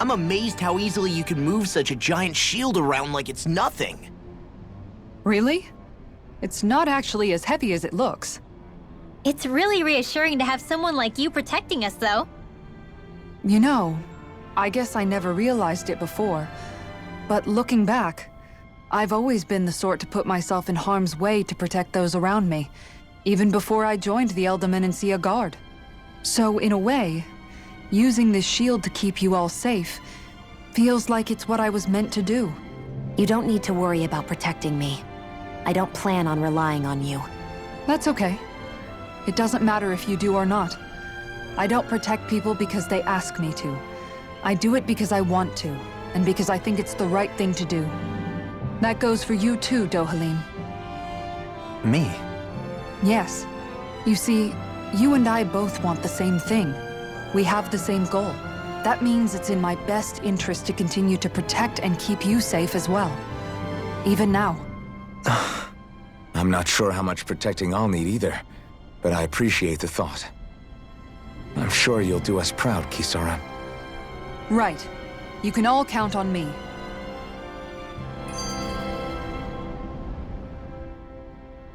I'm amazed how easily you can move such a giant shield around like it's nothing. Really? It's not actually as heavy as it looks. It's really reassuring to have someone like you protecting us, though. You know, I guess I never realized it before, but looking back, I've always been the sort to put myself in harm's way to protect those around me, even before I joined the Elderman and Sea Guard. So in a way, using this shield to keep you all safe feels like it's what I was meant to do. You don't need to worry about protecting me. I don't plan on relying on you. That's okay. It doesn't matter if you do or not. I don't protect people because they ask me to. I do it because I want to, and because I think it's the right thing to do. That goes for you too, Dohalim. Me? Yes. You see, you and I both want the same thing. We have the same goal. That means it's in my best interest to continue to protect and keep you safe as well. Even now. I'm not sure how much protecting I'll need either, but I appreciate the thought. I'm sure you'll do us proud, Kisara. Right. You can all count on me.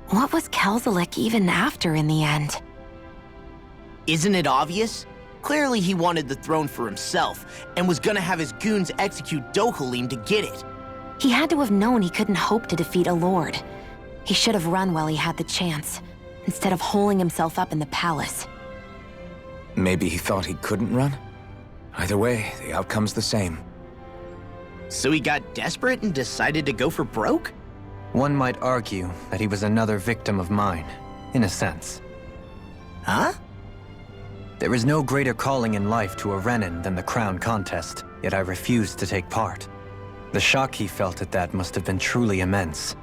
What was Kelzalik even after in the end? Isn't it obvious? Clearly he wanted the throne for himself, and was gonna have his goons execute Dohalim to get it. He had to have known he couldn't hope to defeat a lord. He should have run while he had the chance, instead of holding himself up in the palace. Maybe he thought he couldn't run? Either way, the outcome's the same. So he got desperate and decided to go for broke? One might argue that he was another victim of mine, in a sense. Huh? There is no greater calling in life to a Renin than the crown contest, yet I refused to take part. The shock he felt at that must have been truly immense,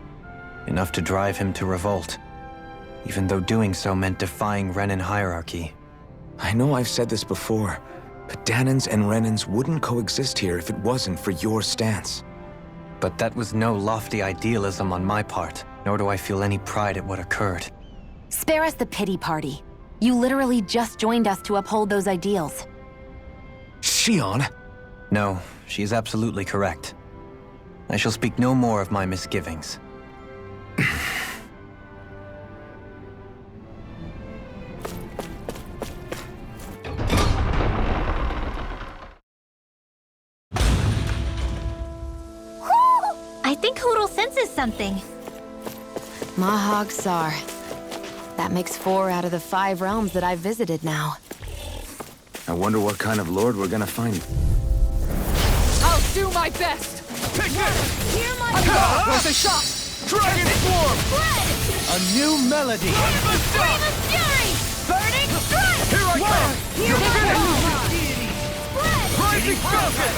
enough to drive him to revolt, even though doing so meant defying Renin hierarchy. I know I've said this before, but Danans and Renins wouldn't coexist here if it wasn't for your stance. But that was no lofty idealism on my part, nor do I feel any pride at what occurred. Spare us the pity party. You literally just joined us to uphold those ideals. Shion? No, she is absolutely correct. I shall speak no more of my misgivings. I think Hoodle senses something. Mahag Sar. That makes 4 out of the 5 realms that I've visited now. I wonder what kind of lord we're gonna find. I'll do my best! Take this! Hear my Where's the shot? Dragon Swarm! Red! A new melody! Flame of Fury! Burning Strike! Here I come! Hear my Spread! Rising Falcon!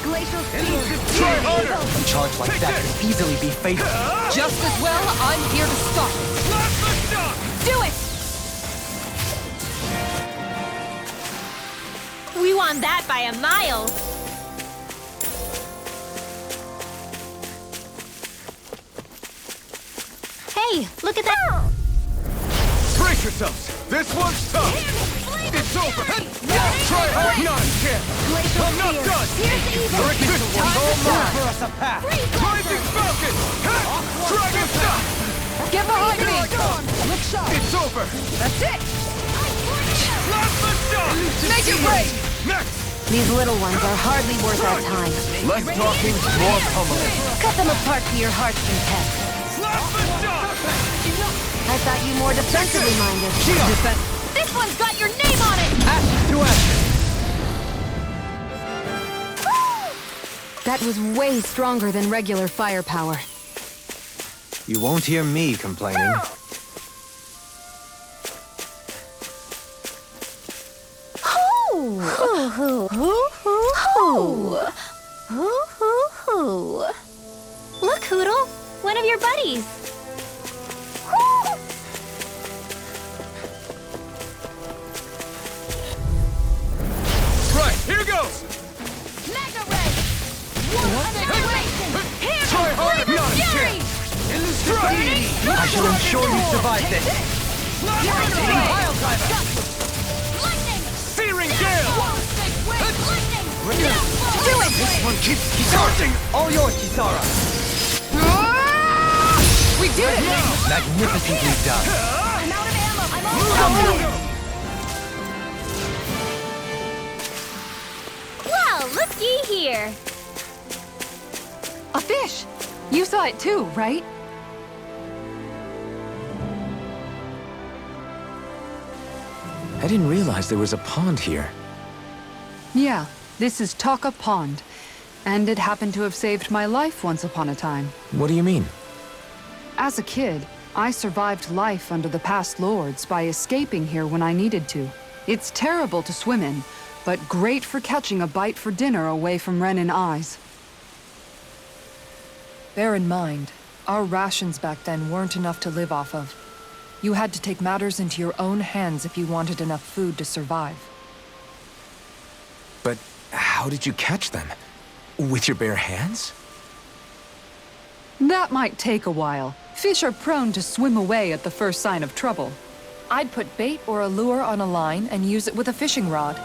Glacial Spear! Try harder! A charge like that could easily be fatal. Just as well, I'm here to stop it! Plasma Shock! Do it! We won that by a mile! Hey, look at that! Brace yourselves! This one's tough! It's over! Try hard! Not a chance! I'm not done! This one's all mine! For us a path! Rising Falcon! Dragon Shock! Get behind me! Look sharp! It's over! That's it! Plasma Shock! Make it break! Next! These little ones are hardly worth our time. Less talking, more pummeling! Cut them apart to your heart's content. Plasma Shock! I thought you more defensively minded. This one's got your name on it! Ashes to ashes! That was way stronger than regular firepower. You won't hear me complaining. Look, Hoodle! One of your buddies! Right, here goes! Mega Ray! Try harder! Not a chance! I shall ensure you survive this. Searing Gale! Keep charging! All yours, Kisara! We did it! Magnificently done. I'm out of ammo. I'm all Well, looky here. A fish! You saw it too, right? I didn't realize there was a pond here. Yeah, this is Taka Pond. And it happened to have saved my life once upon a time. What do you mean? As a kid, I survived life under the past lords by escaping here when I needed to. It's terrible to swim in, but great for catching a bite for dinner away from Ren and eyes. Bear in mind, our rations back then weren't enough to live off of. You had to take matters into your own hands if you wanted enough food to survive. But how did you catch them? With your bare hands? That might take a while. Fish are prone to swim away at the first sign of trouble. I'd put bait or a lure on a line and use it with a fishing rod.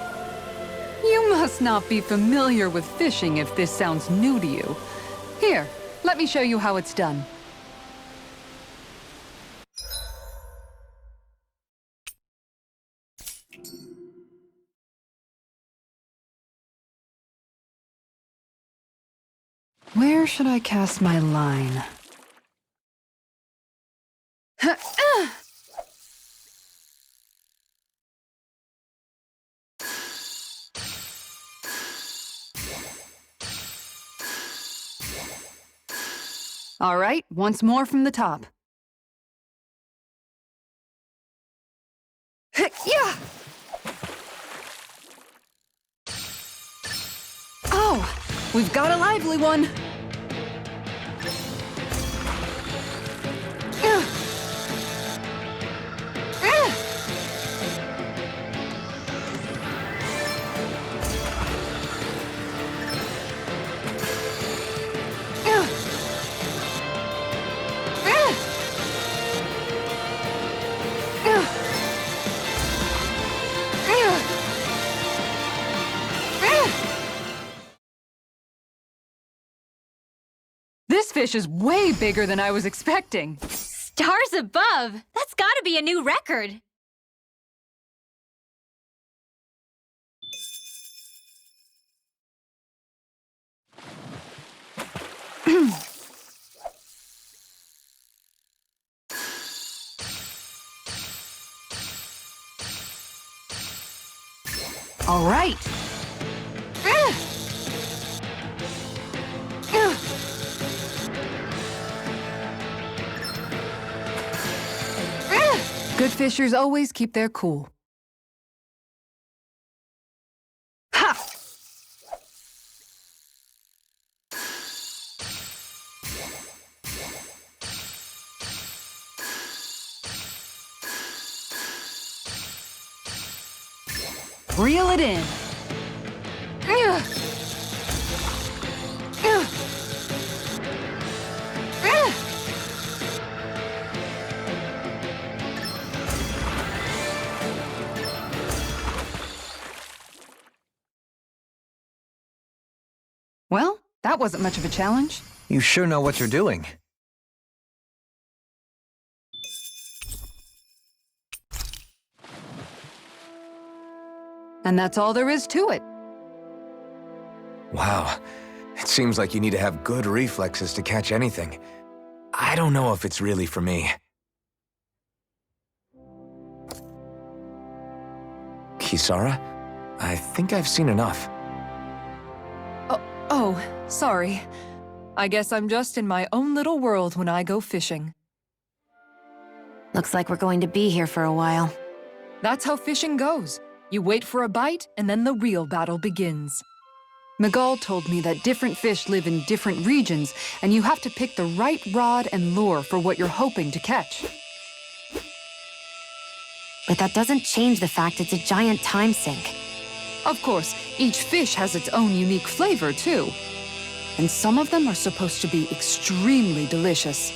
You must not be familiar with fishing if this sounds new to you. Here, let me show you how it's done. Where should I cast my line? All right, once more from the top. Yeah! Oh, we've got a lively one. This fish is way bigger than I was expecting. Stars above. That's gotta be a new record. All right. Good fishers always keep their cool. Ha! Reel it in. Well, that wasn't much of a challenge. You sure know what you're doing. And that's all there is to it. Wow. It seems like you need to have good reflexes to catch anything. I don't know if it's really for me. Kisara? I think I've seen enough. Oh, sorry. I guess I'm just in my own little world when I go fishing. Looks like we're going to be here for a while. That's how fishing goes. You wait for a bite, and then the real battle begins. Miguel told me that different fish live in different regions, and you have to pick the right rod and lure for what you're hoping to catch. But that doesn't change the fact it's a giant time sink. Of course, each fish has its own unique flavor, too. And some of them are supposed to be extremely delicious.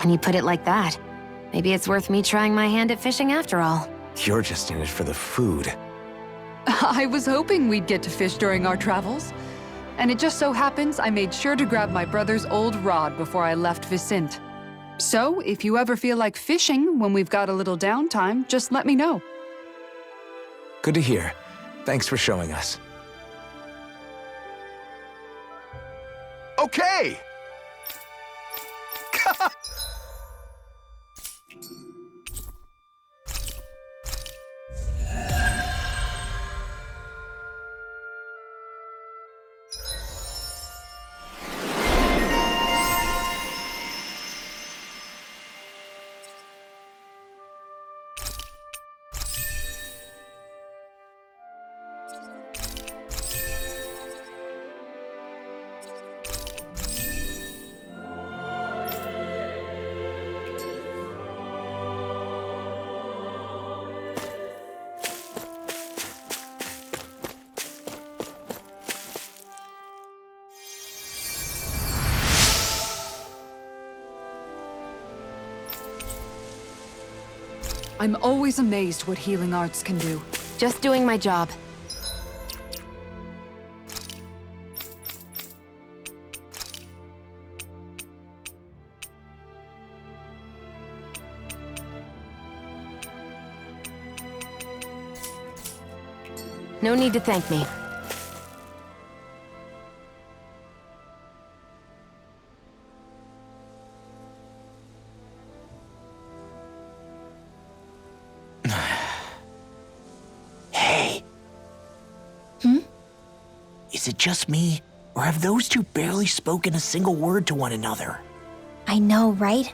When you put it like that, maybe it's worth me trying my hand at fishing after all. You're just in it for the food. I was hoping we'd get to fish during our travels. And it just so happens I made sure to grab my brother's old rod before I left Vicente. So, if you ever feel like fishing when we've got a little downtime, just let me know. Good to hear. Thanks for showing us. Okay! I'm always amazed what healing arts can do. Just doing my job. No need to thank me. Hey. Is it just me, or have those two barely spoken a single word to one another? I know, right?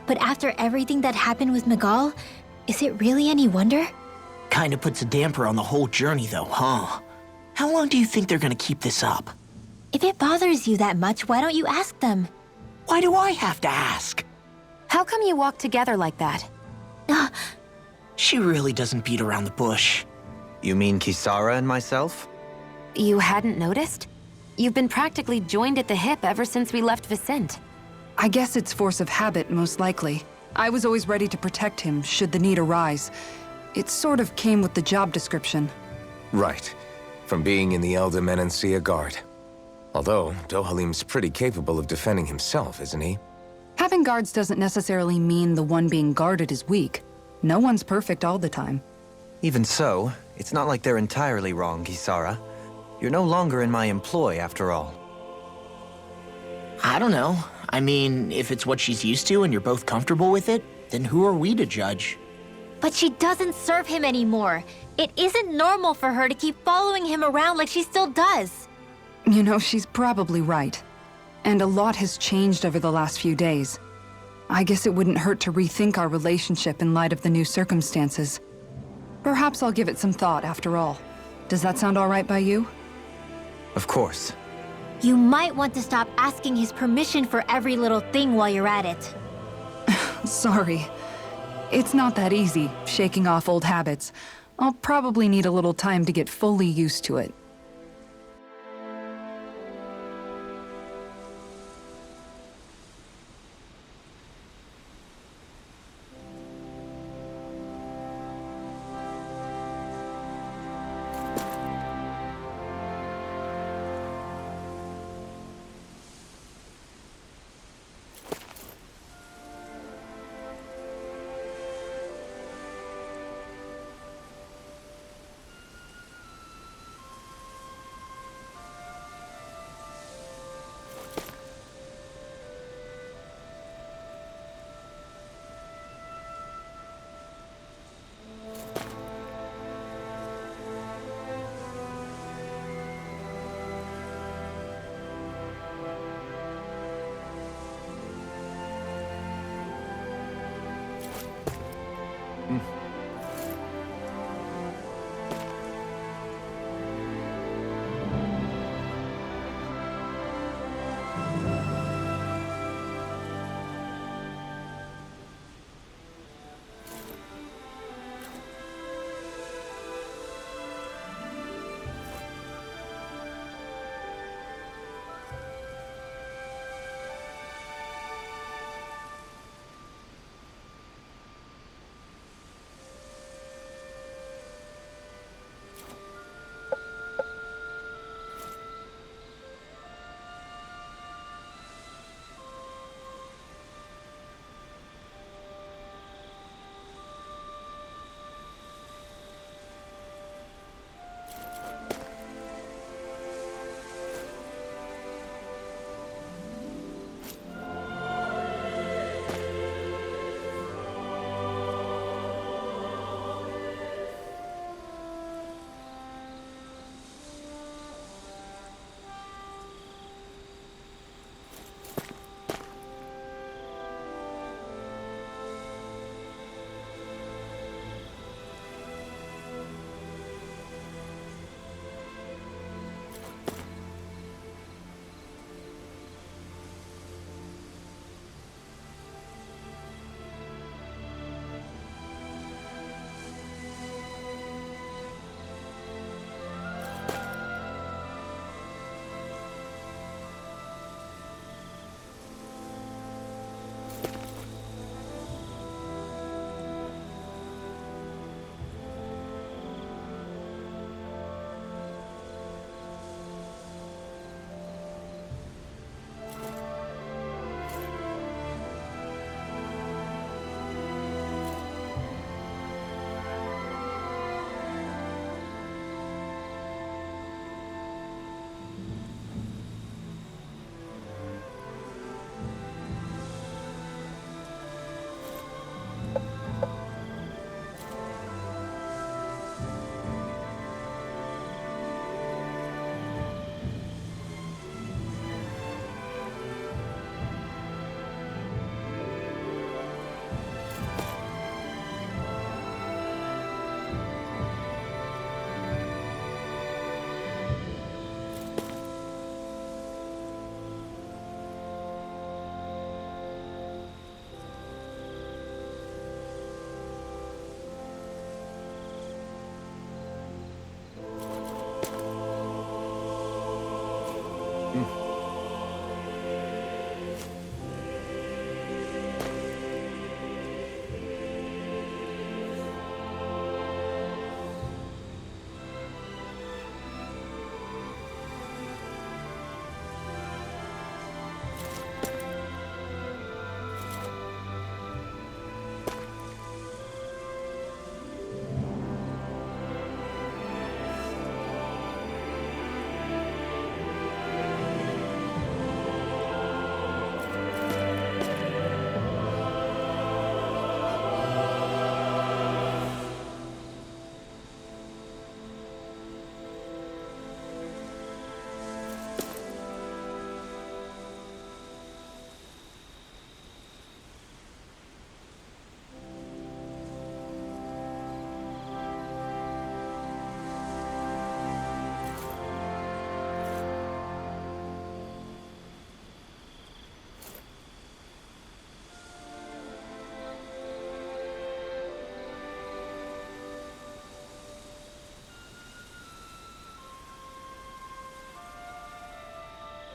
But after everything that happened with Miguel, is it really any wonder? Kinda puts a damper on the whole journey though, huh? How long do you think they're gonna keep this up? If it bothers you that much, why don't you ask them? Why do I have to ask? How come you walk together like that? She really doesn't beat around the bush. You mean Kisara and myself? You hadn't noticed? You've been practically joined at the hip ever since we left Vicente. I guess it's force of habit, most likely. I was always ready to protect him, should the need arise. It sort of came with the job description. Right. From being in the Elder Menancia Guard. Although, Dohalim's pretty capable of defending himself, isn't he? Having guards doesn't necessarily mean the one being guarded is weak. No one's perfect all the time. Even so, it's not like they're entirely wrong, Kisara. You're no longer in my employ, after all. I don't know. I mean, if it's what she's used to and you're both comfortable with it, then who are we to judge? But she doesn't serve him anymore. It isn't normal for her to keep following him around like she still does. You know, she's probably right. And a lot has changed over the last few days. I guess it wouldn't hurt to rethink our relationship in light of the new circumstances. Perhaps I'll give it some thought after all. Does that sound all right by you? Of course. You might want to stop asking his permission for every little thing while you're at it. Sorry. It's not that easy, shaking off old habits. I'll probably need a little time to get fully used to it.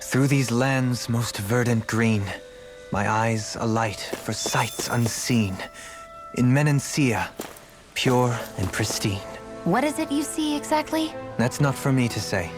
Through these lands most verdant green, my eyes alight for sights unseen. In Menancia, pure and pristine. What is it you see exactly? That's not for me to say.